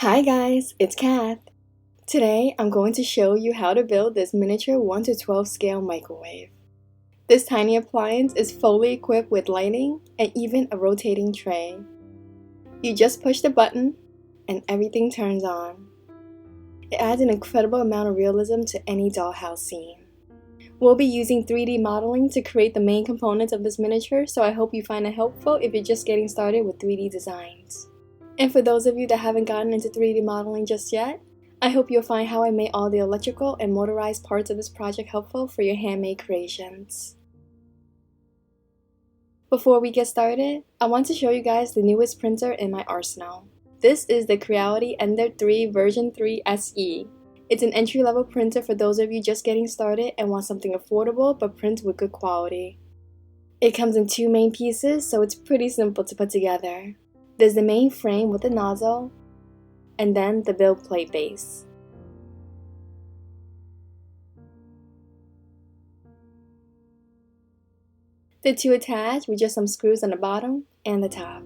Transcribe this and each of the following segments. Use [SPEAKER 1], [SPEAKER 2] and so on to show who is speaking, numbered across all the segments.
[SPEAKER 1] Hi guys, it's Kath. Today I'm going to show you how to build this miniature 1 to 12 scale microwave. This tiny appliance is fully equipped with lighting and even a rotating tray. You just push the button and everything turns on. It adds an incredible amount of realism to any dollhouse scene. We'll be using 3D modeling to create the main components of this miniature, so I hope you find it helpful if you're just getting started with 3D designs. And for those of you that haven't gotten into 3D modeling just yet, I hope you'll find how I made all the electrical and motorized parts of this project helpful for your handmade creations. Before we get started, I want to show you guys the newest printer in my arsenal. This is the Creality Ender 3 version 3 SE. It's an entry-level printer for those of you just getting started and want something affordable but prints with good quality. It comes in two main pieces, so it's pretty simple to put together. There's the main frame with the nozzle, and then the build plate base. The two attach with just some screws on the bottom and the top.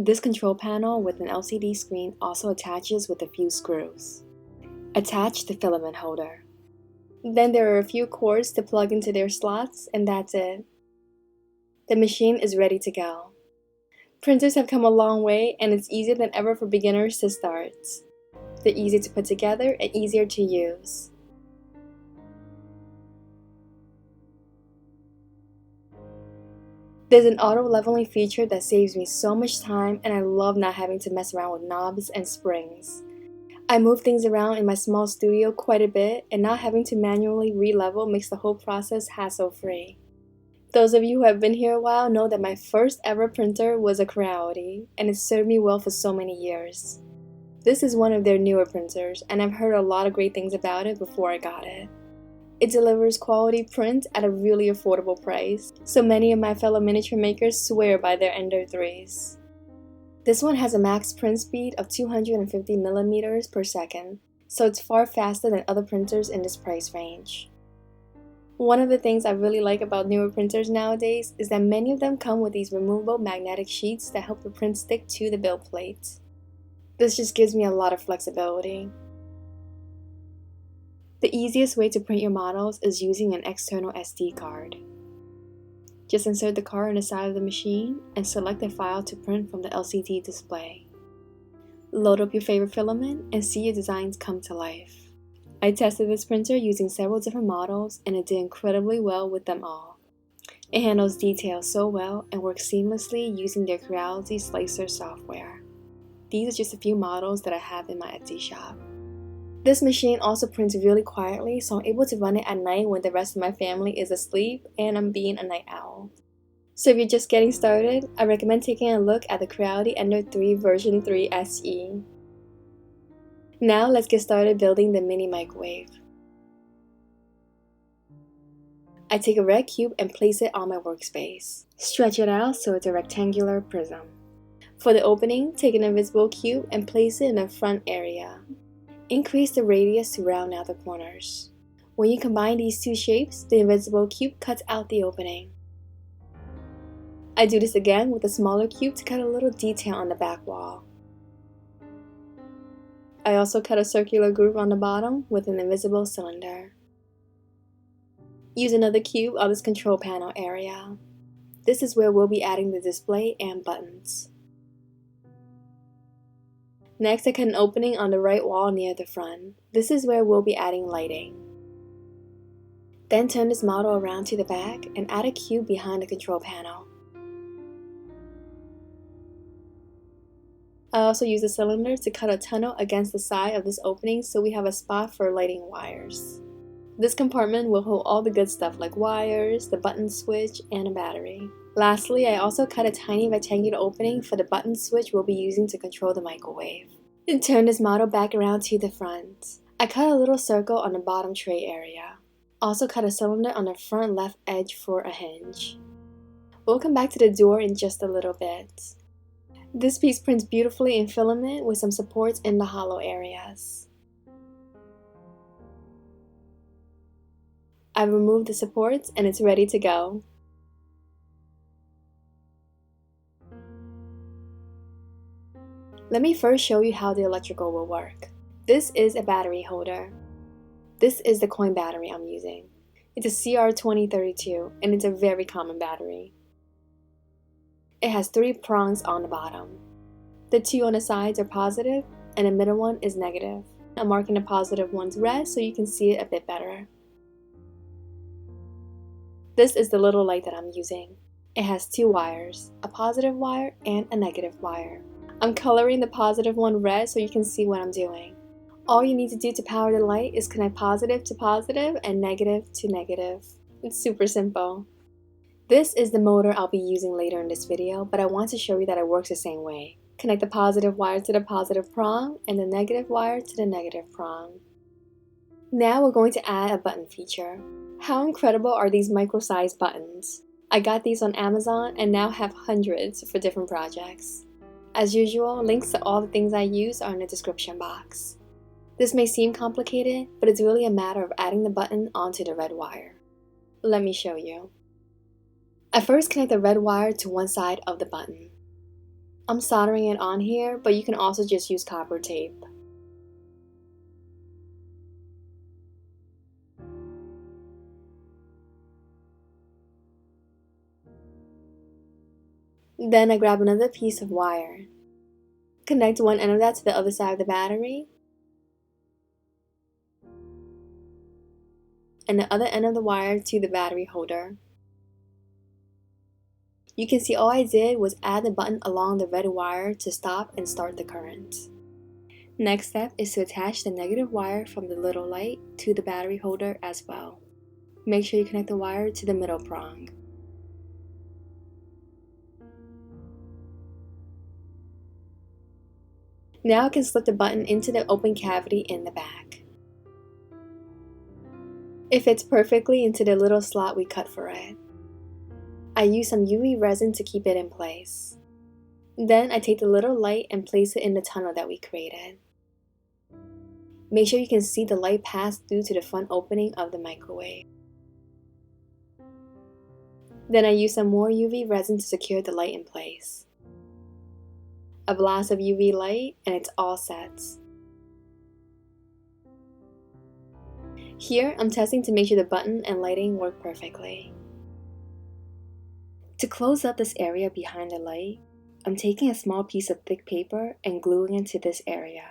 [SPEAKER 1] This control panel with an LCD screen also attaches with a few screws. Attach the filament holder. Then there are a few cords to plug into their slots, and that's it. The machine is ready to go. Printers have come a long way, and it's easier than ever for beginners to start. They're easy to put together and easier to use. There's an auto leveling feature that saves me so much time, and I love not having to mess around with knobs and springs. I move things around in my small studio quite a bit, and not having to manually re-level makes the whole process hassle-free. Those of you who have been here a while know that my first ever printer was a Creality, and it served me well for so many years. This is one of their newer printers, and I've heard a lot of great things about it before I got it. It delivers quality print at a really affordable price, so many of my fellow miniature makers swear by their Ender 3s. This one has a max print speed of 250 millimeters per second, so it's far faster than other printers in this price range. One of the things I really like about newer printers nowadays is that many of them come with these removable magnetic sheets that help the print stick to the build plate. This just gives me a lot of flexibility. The easiest way to print your models is using an external SD card. Just insert the card on the side of the machine and select the file to print from the LCD display. Load up your favorite filament and see your designs come to life. I tested this printer using several different models, and it did incredibly well with them all. It handles details so well and works seamlessly using their Creality Slicer software. These are just a few models that I have in my Etsy shop. This machine also prints really quietly, so I'm able to run it at night when the rest of my family is asleep and I'm being a night owl. So if you're just getting started, I recommend taking a look at the Creality Ender 3 version 3 SE. Now let's get started building the mini microwave. I take a red cube and place it on my workspace. Stretch it out so it's a rectangular prism. For the opening, take an invisible cube and place it in the front area. Increase the radius to round out the corners. When you combine these two shapes, the invisible cube cuts out the opening. I do this again with a smaller cube to cut a little detail on the back wall. I also cut a circular groove on the bottom with an invisible cylinder. Use another cube on this control panel area. This is where we'll be adding the display and buttons. Next, I cut an opening on the right wall near the front. This is where we'll be adding lighting. Then turn this model around to the back and add a cube behind the control panel. I also use a cylinder to cut a tunnel against the side of this opening so we have a spot for lighting wires. This compartment will hold all the good stuff like wires, the button switch, and a battery. Lastly, I also cut a tiny rectangular opening for the button switch we'll be using to control the microwave. And turn this model back around to the front. I cut a little circle on the bottom tray area. Also cut a cylinder on the front left edge for a hinge. We'll come back to the door in just a little bit. This piece prints beautifully in filament with some supports in the hollow areas. I've removed the supports and it's ready to go. Let me first show you how the electrical will work. This is a battery holder. This is the coin battery I'm using. It's a CR2032 and it's a very common battery. It has 3 prongs on the bottom. The 2 on the sides are positive and the middle one is negative. I'm marking the positive ones red so you can see it a bit better. This is the little light that I'm using. It has 2 wires, a positive wire and a negative wire. I'm coloring the positive one red so you can see what I'm doing. All you need to do to power the light is connect positive to positive and negative to negative. It's super simple. This is the motor I'll be using later in this video, but I want to show you that it works the same way. Connect the positive wire to the positive prong and the negative wire to the negative prong. Now we're going to add a button feature. How incredible are these micro-sized buttons? I got these on Amazon and now have hundreds for different projects. As usual, links to all the things I use are in the description box. This may seem complicated, but it's really a matter of adding the button onto the red wire. Let me show you. I first connect the red wire to one side of the button. I'm soldering it on here, but you can also just use copper tape. Then I grab another piece of wire. Connect one end of that to the other side of the battery, and the other end of the wire to the battery holder. You can see all I did was add the button along the red wire to stop and start the current. Next step is to attach the negative wire from the little light to the battery holder as well. Make sure you connect the wire to the middle prong. Now I can slip the button into the open cavity in the back. It fits perfectly into the little slot we cut for it. I use some UV resin to keep it in place. Then I take the little light and place it in the tunnel that we created. Make sure you can see the light pass through to the front opening of the microwave. Then I use some more UV resin to secure the light in place. A blast of UV light and it's all set. Here, I'm testing to make sure the button and lighting work perfectly. To close up this area behind the light, I'm taking a small piece of thick paper and gluing it to this area.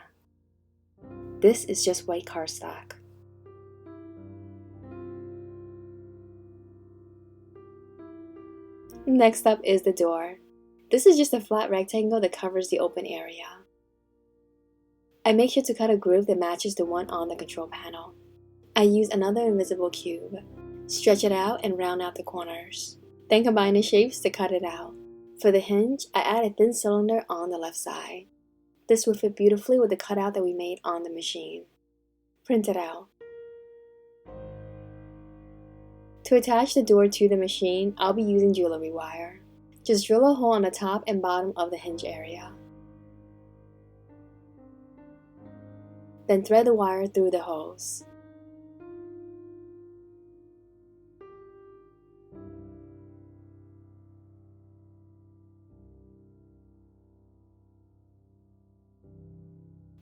[SPEAKER 1] This is just white cardstock. Next up is the door. This is just a flat rectangle that covers the open area. I make sure to cut a groove that matches the one on the control panel. I use another invisible cube, stretch it out and round out the corners. Then combine the shapes to cut it out. For the hinge, I add a thin cylinder on the left side. This will fit beautifully with the cutout that we made on the machine. Print it out. To attach the door to the machine, I'll be using jewelry wire. Just drill a hole on the top and bottom of the hinge area. Then thread the wire through the holes.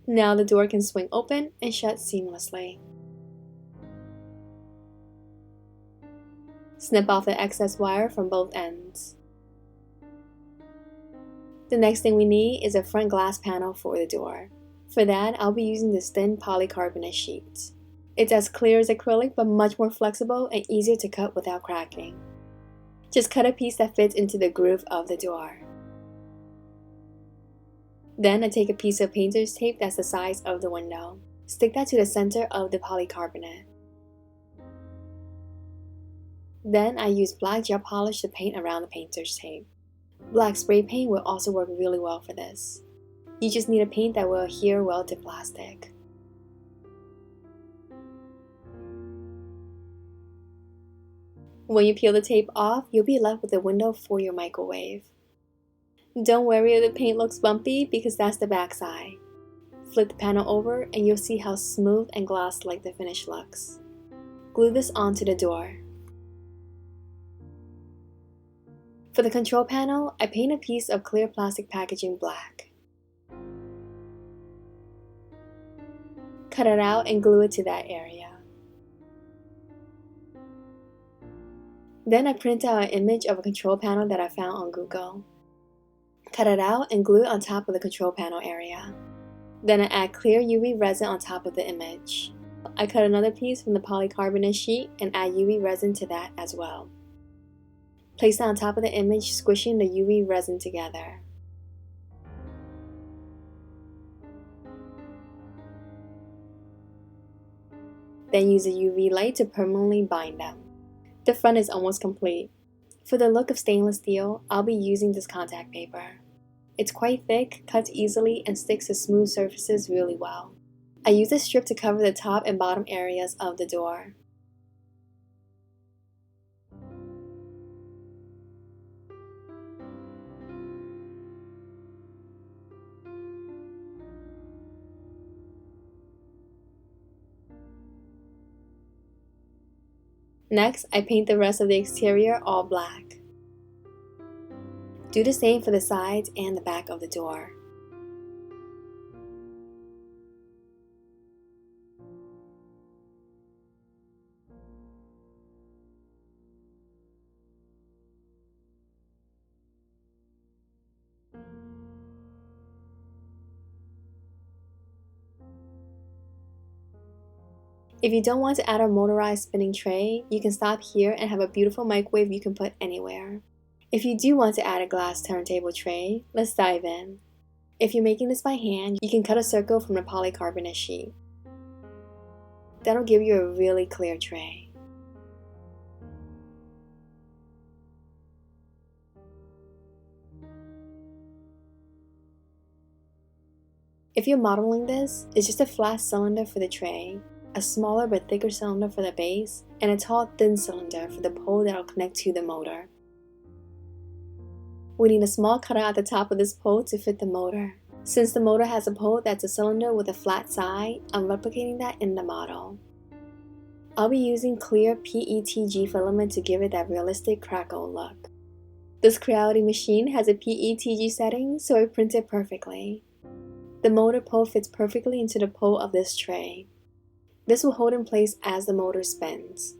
[SPEAKER 1] Now the door can swing open and shut seamlessly. Snip off the excess wire from both ends. The next thing we need is a front glass panel for the door. For that, I'll be using this thin polycarbonate sheet. It's as clear as acrylic but much more flexible and easier to cut without cracking. Just cut a piece that fits into the groove of the door. Then I take a piece of painter's tape that's the size of the window. Stick that to the center of the polycarbonate. Then I use black gel polish to paint around the painter's tape. Black spray paint will also work really well for this. You just need a paint that will adhere well to plastic. When you peel the tape off, you'll be left with a window for your microwave. Don't worry if the paint looks bumpy because that's the back side. Flip the panel over and you'll see how smooth and gloss-like the finish looks. Glue this onto the door. For the control panel, I paint a piece of clear plastic packaging black. Cut it out and glue it to that area. Then I print out an image of a control panel that I found on Google. Cut it out and glue it on top of the control panel area. Then I add clear UV resin on top of the image. I cut another piece from the polycarbonate sheet and add UV resin to that as well. Place it on top of the image, squishing the UV resin together. Then use a UV light to permanently bind them. The front is almost complete. For the look of stainless steel, I'll be using this contact paper. It's quite thick, cuts easily, and sticks to smooth surfaces really well. I use a strip to cover the top and bottom areas of the door. Next, I paint the rest of the exterior all black. Do the same for the sides and the back of the door. If you don't want to add a motorized spinning tray, you can stop here and have a beautiful microwave you can put anywhere. If you do want to add a glass turntable tray, let's dive in. If you're making this by hand, you can cut a circle from the polycarbonate sheet. That'll give you a really clear tray. If you're modeling this, it's just a flat cylinder for the tray, a smaller but thicker cylinder for the base, and a tall thin cylinder for the pole that will connect to the motor. We need a small cutout at the top of this pole to fit the motor. Since the motor has a pole that's a cylinder with a flat side, I'm replicating that in the model. I'll be using clear PETG filament to give it that realistic crackle look. This Creality machine has a PETG setting, so it printed perfectly. The motor pole fits perfectly into the pole of this tray. This will hold in place as the motor spins.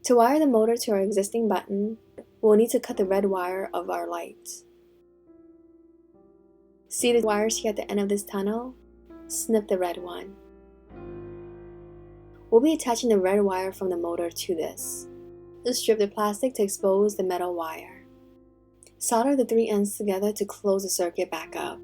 [SPEAKER 1] To wire the motor to our existing button, we'll need to cut the red wire of our light. See the wires here at the end of this tunnel? Snip the red one. We'll be attaching the red wire from the motor to this. Just strip the plastic to expose the metal wire. Solder the 3 ends together to close the circuit back up.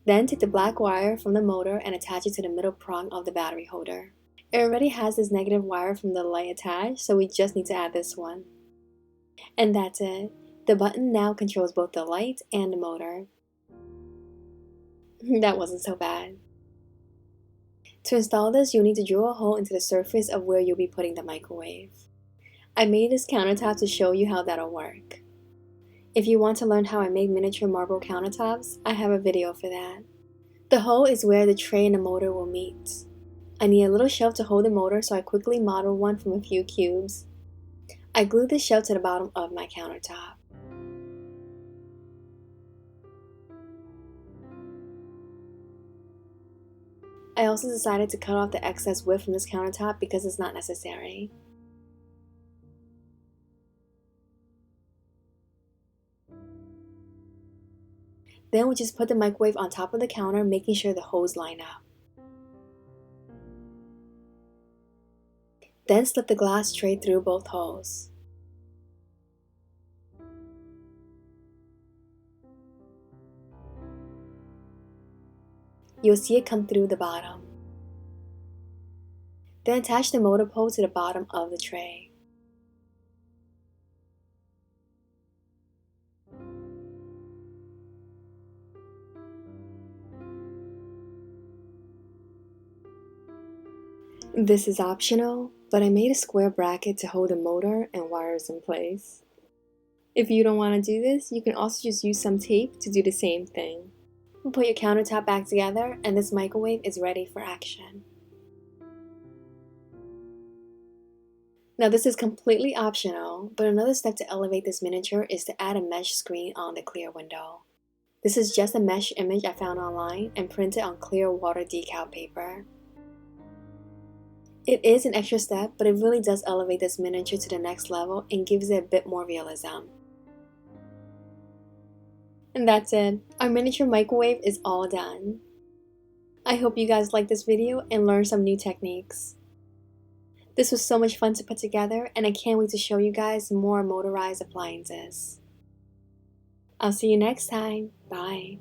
[SPEAKER 1] Then take the black wire from the motor and attach it to the middle prong of the battery holder. It already has this negative wire from the light attached, so we just need to add this one. And that's it. The button now controls both the light and the motor. That wasn't so bad. To install this, you'll need to drill a hole into the surface of where you'll be putting the microwave. I made this countertop to show you how that'll work. If you want to learn how I make miniature marble countertops, I have a video for that. The hole is where the tray and the motor will meet. I need a little shelf to hold the motor, so I quickly modeled one from a few cubes. I glued the shelf to the bottom of my countertop. I also decided to cut off the excess wood from this countertop because it's not necessary. Then we just put the microwave on top of the counter, making sure the holes line up. Then slip the glass tray through both holes. You'll see it come through the bottom. Then attach the motor pole to the bottom of the tray. This is optional, but I made a square bracket to hold the motor and wires in place. If you don't want to do this, you can also just use some tape to do the same thing. Put your countertop back together and this microwave is ready for action. Now this is completely optional, but another step to elevate this miniature is to add a mesh screen on the clear window. This is just a mesh image I found online and printed on clear water decal paper. It is an extra step, but it really does elevate this miniature to the next level and gives it a bit more realism. And that's it. Our miniature microwave is all done. I hope you guys liked this video and learned some new techniques. This was so much fun to put together, and I can't wait to show you guys more motorized appliances. I'll see you next time. Bye.